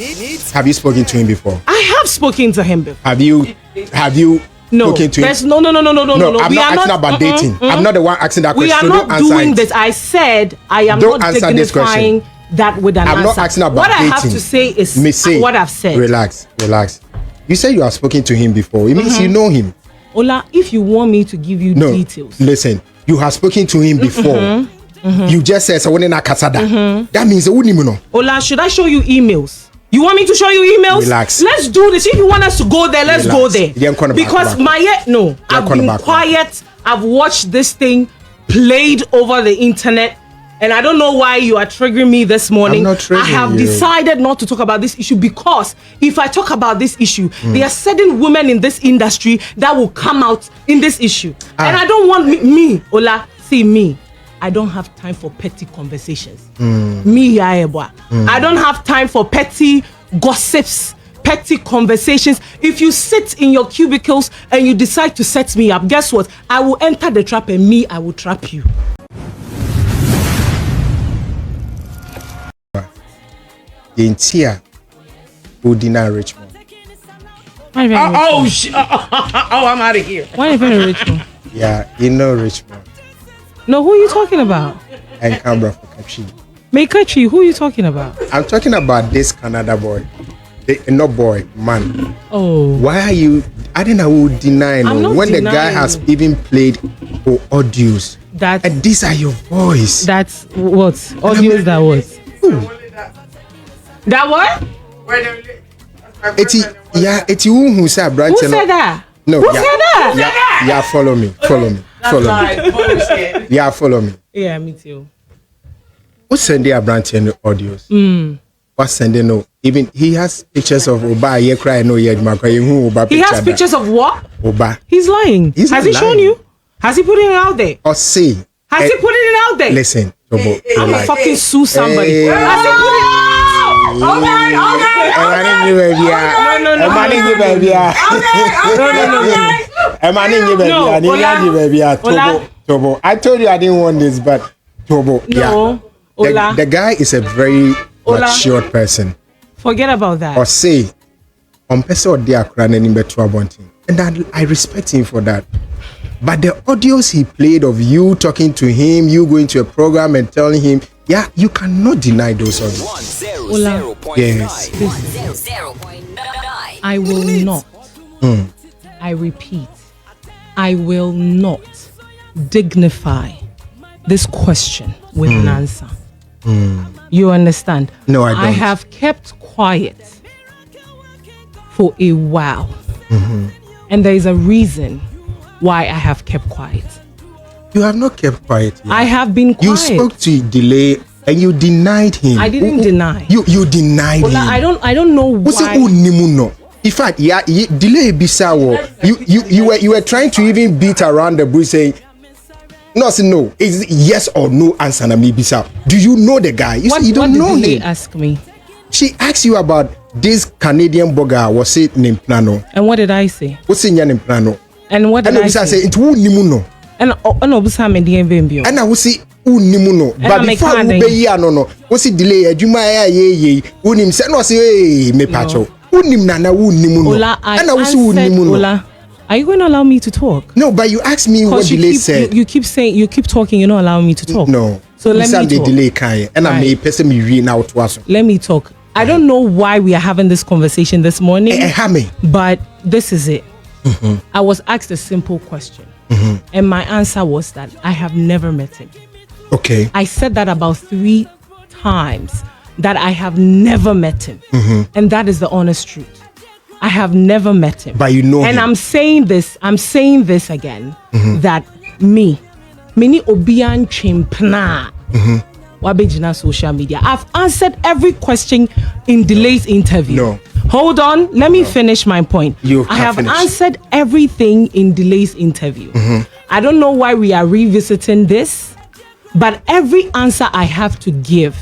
Have you spoken to him before? I have spoken to him before. Have you no, spoken to him? No. I'm not asking about dating. I'm not the one asking that question. We are not doing this. I said I am not dignifying that with an answer. I'm not asking about what dating. I have to say is what I've said. Relax. You said you have spoken to him before. It means you know him. Ola, if you want me to give you details. Listen, you have spoken to him before. You just said so when that means Ola, should I show you emails? You want me to show you emails? Relax. Let's do this. If you want us to go there, let's go there. Because I've been quiet. I've watched this thing played over the internet. And I don't know why you are triggering me this morning. I'm not triggering I have decided not to talk about this issue because if I talk about this issue, there are certain women in this industry that will come out in this issue. And I don't want me, Ola, see me. I don't have time for petty conversations. Me, Yaa Yeboah. I don't have time for petty gossips, petty conversations. If you sit in your cubicles and you decide to set me up, guess what? I will enter the trap and I will trap you. Intia Udina Richmond. I'm out of here. Why are you in Richmond? Yeah, you know Richmond. No, who are you talking about? And Canberra for Kachi. Mekachi, who are you talking about? I'm talking about this Canada boy. Man. Oh. Why are you? I don't know who denying when the guy has even played for audios. And these are your voice. That's what? Audios that was. That what? It's who said Brian. Who said that? No. Who said that? Yeah, follow me. Yeah, follow me. Yeah, me too. What's sending a branch in the audios? What's sending no? Even he has pictures of Oba. He has pictures of what? Oba. He's lying. Has he shown you? Has he put it out there? Or say? Has he put it out there? Listen, Tobo, I'm fucking sue somebody. Has he put it? Okay. Tobo, I told you I didn't want this, but Tobo, the guy is a very mature person. Forget about that. Or say, and I respect him for that. But the audios he played of you talking to him, you going to a program and telling him, you cannot deny those audios. Ola, yes. I will not. I repeat, I will not dignify this question with an answer. You understand? No, I don't. I have kept quiet for a while. And there is a reason why I have kept quiet. You have not kept quiet yet. I have been quiet. You spoke to Delay and you denied him. I didn't deny. You denied him. I don't know why. In fact, Delay Bisawo. You were trying to even beat around the bush saying, no, is it yes or no answer na me Bisa. Do you know the guy? You don't know him. What did ask me? She asked you about this Canadian burger. Was it Nimplano? And what did I say? What's in Nimplano? And what did I say? It who nimuno. And Obusa me di mbio. And I will say who nimuno. But before we be no. What's it delay? Juma ye. Who nim say no say me pacho. Who nim nana who nimuno. Ola, and I will say who nimuno. Ola, are you going to allow me to talk? No, but you asked me what Delay said. You keep saying, you keep talking, you're not allowing me to talk. No. So let me talk. Delay kind. And I may person me read now to us. Let me talk. I don't know why we are having this conversation this morning. But this is it. I was asked a simple question. And my answer was that I have never met him. Okay. I said that about 3 times, that I have never met him. And that is the honest truth. I have never met him. But you know and him. I'm saying this again, that mini obian chimpna wabejina social media. I've answered every question in Delay's interview. No. Hold on, let me finish my point. I have answered everything in Delay's interview. I don't know why we are revisiting this, but every answer I have to give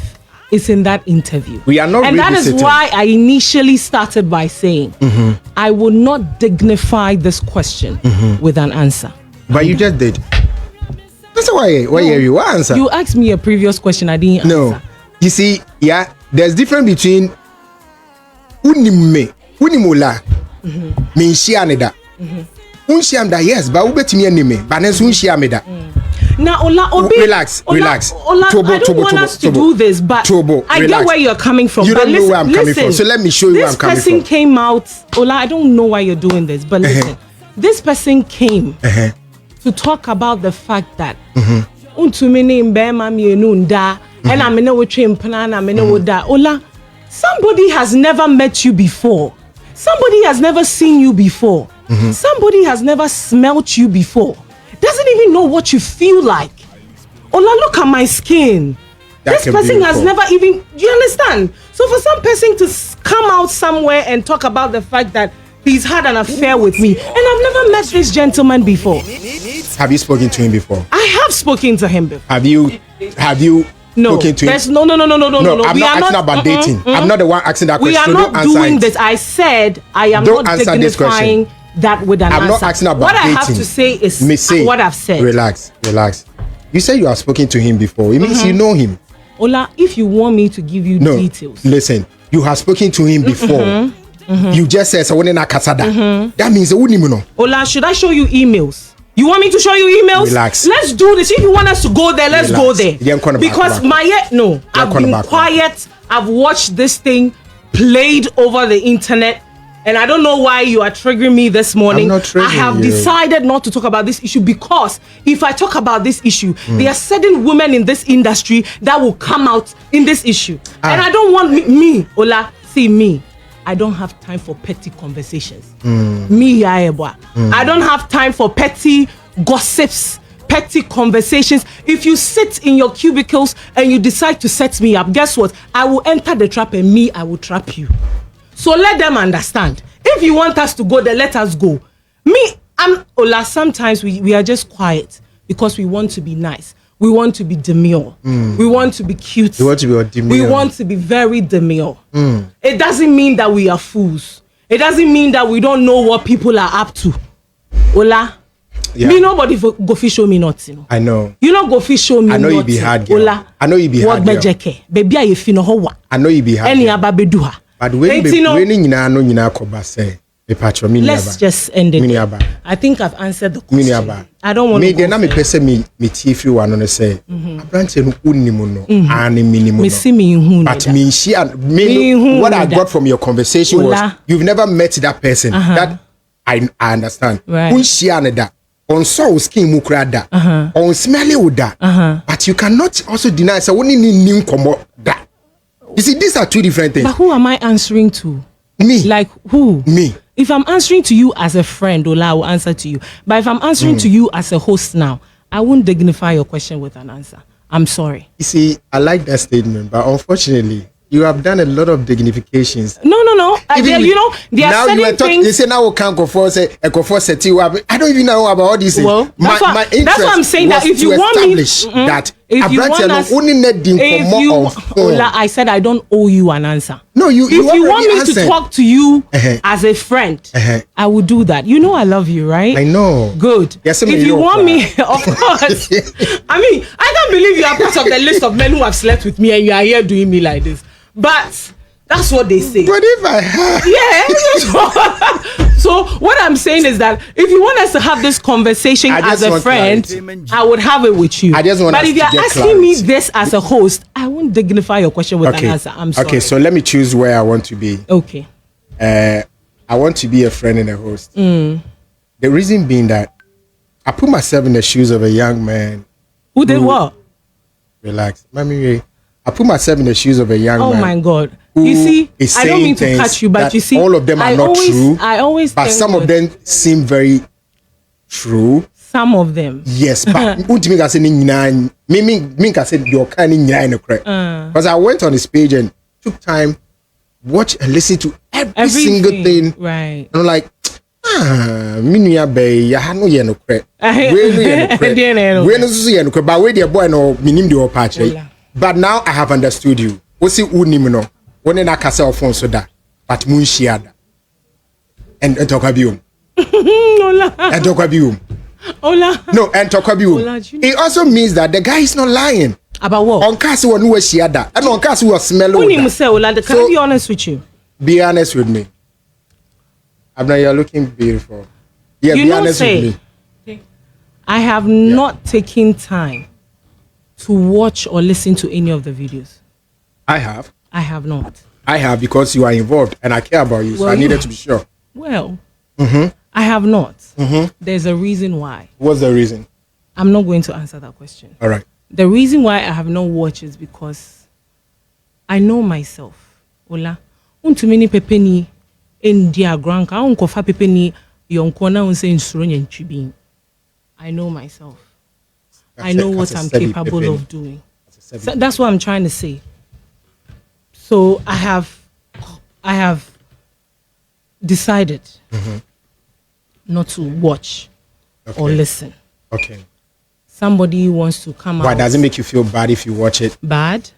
is in that interview. We are not and revisiting. That is why I initially started by saying I will not dignify this question with an answer. But you just did. That's why you answer. You asked me a previous question, I didn't answer. No. You see, there's difference between Unimola. Me share me da. Unshiam da yes, but ubetimi enemy. But then unshia me da. Now, Ola, Obi, relax. Ola, I don't want us to do this, but I get where you're coming from. You don't know where I'm coming from, so let me show you where I'm coming from. This person came out, Ola, I don't know why you're doing this, but listen, this person came to talk about the fact that Ola, somebody has never met you before. Somebody has never seen you before. Somebody has never smelt you before. Doesn't even know what you feel like. Ola, look at my skin. This person has never even, do you understand? So for some person to come out somewhere and talk about the fact that he's had an affair with me, and I've never met this gentleman before. Have you spoken to him before? I have spoken to him before. Have you spoken to him? No. I'm not asking about dating. I'm not the one asking that question. We are not doing this. I said I am not dignifying that with an answer. I'm not asking about dating. What I have to say is what I've said. Relax. You said you have spoken to him before. It means you know him. Ola, if you want me to give you details. Listen, you have spoken to him before. You just said that means Ola, should I show you emails? You want me to show you emails? Relax. Let's do this. If you want us to go there, let's go there. Because I've been quiet. I've watched this thing played over the internet. And I don't know why you are triggering me this morning. I'm not triggering I have decided not to talk about this issue because if I talk about this issue, there are certain women in this industry that will come out in this issue. And I don't want me, Ola, see me. I don't have time for petty conversations. Me, Yaa Yeboah. I don't have time for petty gossips, petty conversations. If you sit in your cubicles and you decide to set me up, guess what? I will enter the trap and I will trap you. So let them understand. If you want us to go there, let us go. Ola, sometimes we are just quiet because we want to be nice. We want to be demure. We want to be cute. We want to be demure. We want to be very demure. It doesn't mean that we are fools. It doesn't mean that we don't know what people are up to. Ola, me nobody go fish show me nothing. I know. You know go fish show me nothing. I know you be hard girl. Ola, I know you be hard girl. Baby, I feel no I know you be hard girl. But let's just end it. I think I've answered the question. I don't want to go but what I got from your conversation was you've never met that person. That I understand. Right. On so skin mukrada on smelly uda but you cannot also deny so only new komo that. You see, these are two different things. But who am I answering to? Me. Like who? Me. If I'm answering to you as a friend, Ola, I will answer to you. But if I'm answering to you as a host now, I won't dignify your question with an answer. I'm sorry. You see, I like that statement, but unfortunately, you have done a lot of dignifications. No. You know, there are certain things. They say now we can't go for say I don't even know about all these things. Well, that's what I'm saying. That if you want me, that if you want us, Ola, I said I don't owe you an answer. No, if you want me to talk to you as a friend, I will do that. You know I love you, right? I know. Good. Yes, if you want me, of course. I mean, I can't believe you are part of the list of men who have slept with me and you are here doing me like this. But that's what they say. But if I have... Yeah. So what I'm saying is that if you want us to have this conversation as a friend, I would have it with you. I just want but if you're asking me this as a host, I won't dignify your question with an answer. I'm sorry. Okay, so let me choose where I want to be. Okay. I want to be a friend and a host. The reason being that I put myself in the shoes of a young man. Who did what? Relax. I put myself in the shoes of a young man. Oh my God. You see, I don't mean to catch you, but you see, all of them are not true. I always but some of them seem very true. Some of them. Yes, but because I went on his page and took time, watch and listen to every single thing. Right. And I'm like, Minya Bay, Yahano Yenokre. But now I have understood you. Osi unimino. One na kasa ofon so da. But munshiada. And tokabium. Ola. And tokabium. Ola. No, and tokabium. It also means that the guy is not lying. About what? On kasi wonu shiada. And on kasi was smell. Unimu say Ola, can I be honest with you? be honest with me. Abna, you're looking beautiful. Yeah, you be honest with me. I have not taken time to watch or listen to any of the videos. I have. I have not. I have because you are involved and I care about you, so I needed to be sure. Well, I have not. There's a reason why. What's the reason? I'm not going to answer that question. All right. The reason why I have not watched is because I know myself. Ola, untumini pepeni in dia granka, unkofa pepeni yonkona unse insurony and chibin. I know myself. I know what I'm capable of doing. So that's what I'm trying to say. So I have decided not to watch or listen. Okay. Somebody wants to come out. Why does it make you feel bad if you watch it? Bad?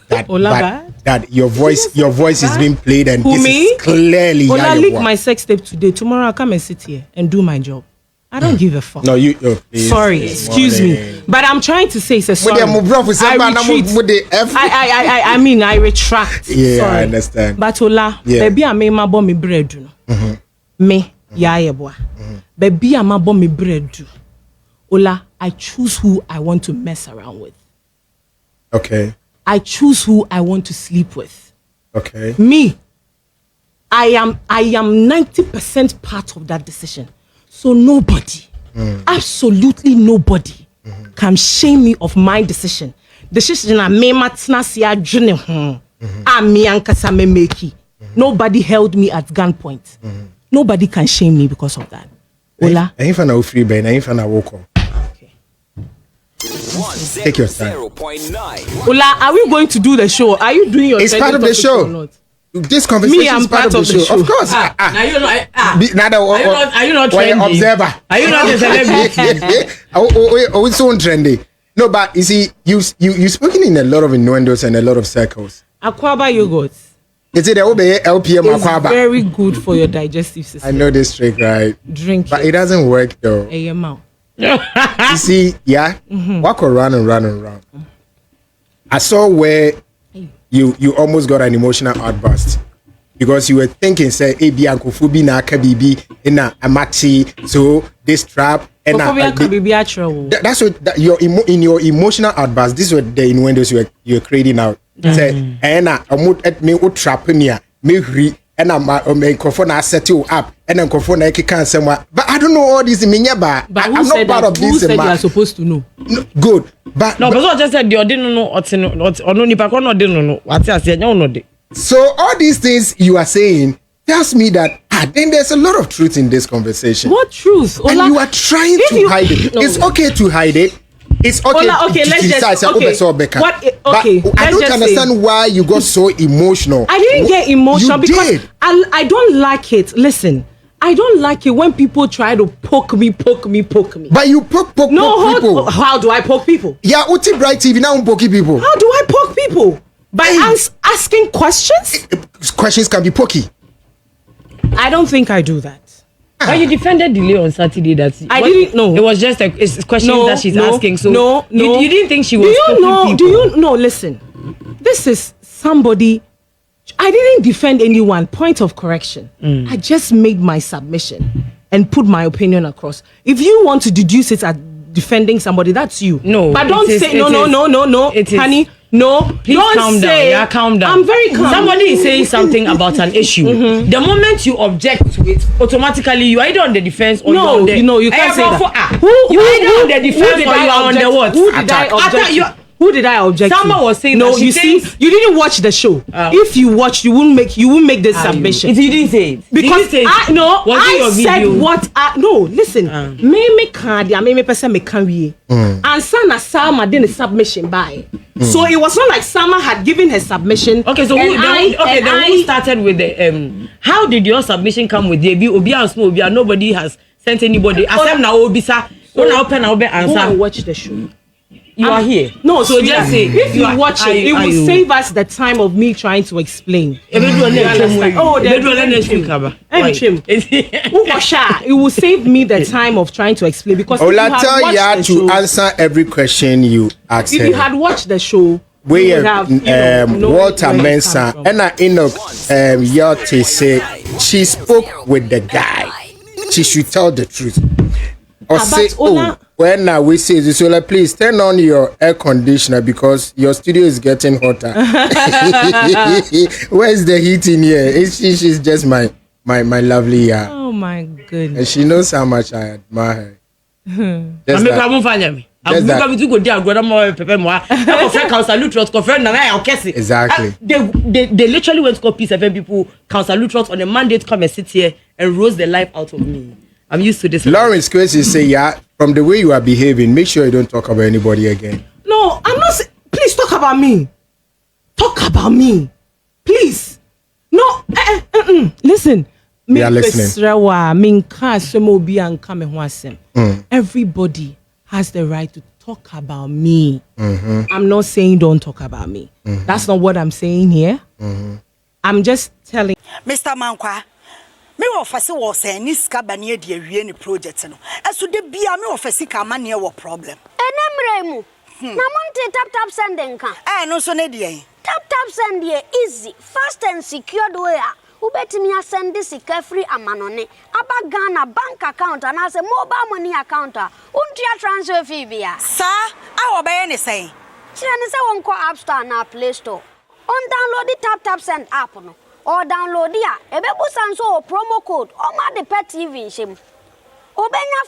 That your voice is being played and this is clearly Ola, leak my sex tape today. Tomorrow I'll come and sit here and do my job. I don't give a fuck. No, you. Sorry, excuse me. But I'm trying to say, sorry. I mean, I retract. Yeah, sorry. I understand. But Ola, baby, I made my bomb bread. Me, Yaa Yeboah. Baby, I made bomb bread. Ola, I choose who I want to mess around with. Okay. I choose who I want to sleep with. Okay. Me, I am 90% part of that decision. So nobody, absolutely nobody, can shame me of my decision. Decision I made Nobody held me at gunpoint. Nobody can shame me because of that. Ola. Take your time. Ola, are we going to do the show? Are you doing your It's part of the show. This conversation is part of the show. Of course. Are you not trending? Observer. Are you not a celebrity? Oh, it's so trendy. No, but you see, you've spoken in a lot of innuendos and a lot of circles. Aquaba yogurt. Is it the LPM Aquaba? It's very good for your digestive system. I know this trick, right? Drink but it doesn't work though. AML. You see, walk around and run. I saw where you almost got an emotional outburst because you were thinking, say, Ebi Uncle Fubi na Kabibi in a Amachi, so this trap and that's what in your emotional outburst. This is what the innuendos you're creating out. Say, and at me trap near me and I'm microphone I set you up and then microphone I can somewhere. But I don't know all this in Minyaba. But I'm not part of this. Who said you are supposed to know? No, good. But I just said you didn't know what. So all these things you are saying tells me that then there's a lot of truth in this conversation. What truth? And you are trying to hide it. No. It's okay to hide it. It's okay. Let's just I don't understand why you got so emotional. I didn't get emotional because I don't like it. Listen, I don't like it when people try to poke me. But you poke people. How do I poke people? Yeah, Uti Bright TV now poke people. How do I poke people? By asking questions? Questions can be pokey. I don't think I do that. But you defended Delay on Saturday I didn't know. It was just a question that she's asking. So you didn't think she was Do you know? Listen, this is somebody. I didn't defend anyone. Point of correction. I just made my submission and put my opinion across. If you want to deduce it as defending somebody, that's you. No. But don't say no, honey. No, please calm down. Yeah, calm down. I'm very calm. Somebody is saying something about an issue. The moment you object to it, automatically you are either on the defense or you are on the. You can't say that. You are either on the defense or you are on the what? Who did I object? Who did I object to? Someone was saying no. You see, you didn't watch the show. If you watched, you wouldn't make this submission. You didn't say it because I said what. Listen. Me can't. Me person me can't be. And Sana Sama did a submission by. So it was not like Sama had given her submission. Okay, so who started with the how did your submission come with the Obi? Nobody has sent anybody. Asem na Obisa. Go watch the show. You are here. No, so just say if you watch it, it will save us the time of me trying to explain. It will save me the time of trying to explain because Ola tell Yaa to answer every question you ask. If you had watched the show, we have, Walter Mensah and Enoch Yote say she spoke with the guy. She should tell the truth. Or say, when we say this, so please turn on your air conditioner because your studio is getting hotter. Where's the heat in here? She's just my lovely Yaa. Oh my goodness. And she knows how much I admire her. Exactly. They literally went to call P7 people, Council Lutrot on a Monday to come and sit here and roast the life out of me. I'm used to this. Lawrence Kwesi say, yeah, from the way you are behaving, make sure you don't talk about anybody again. No, I'm not. Please talk about me. Talk about me, please. No, listen. We are listening. Everybody has the right to talk about me. I'm not saying don't talk about me. That's not what I'm saying here. I'm just telling. Mr. Mankwa, me offer was a niska bani de awie project no. Eso de bia me offer sika mane wo problem. Enemremu. Na monte tap sending kan. No so ne de. Tap send here easy, fast and secured way. Ubetimi send this sika free amanone. Aba Ghana bank account and as a mobile money account. Untia transfer fee bia. Sir, I obey ne say. Chine say won call App Store na Play Store. On download the tap send app no. Or download ya. Ebebu sanso promo code. Oma the pet TV shim. Obenya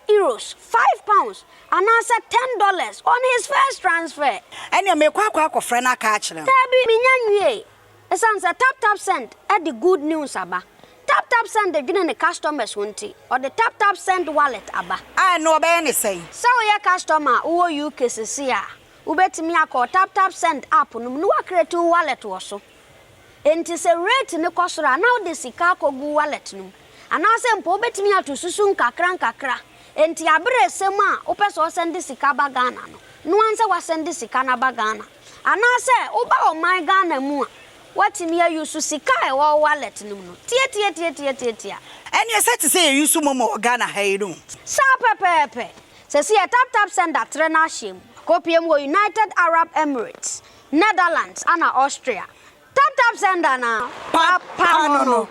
€5, £5, and answer $10 on his first transfer. And you make kwa friend a catch them. Tabi minyanwe. Esanse tap send at the good news aba. Tap send the gina the customers won't or the tap send wallet aba. I know about any say. So ya customer who you cases here. Ubetimi call tap send app no create wallet also. Enti se rate ne kosora now the sika ko gu wallet no. Anase mpo betimi atosusu nkakra enti abere sema opeso send sika ba Ghana no anse wa send sika na ba Ghana anase oba o my Ghana mu watimi ayusu sika e wo wallet no tie and you said to say you use momo Ghana haydo sa pepepe se si tap send that trena shim kopiem wo United Arab Emirates, Netherlands and Austria. Tap send na papa no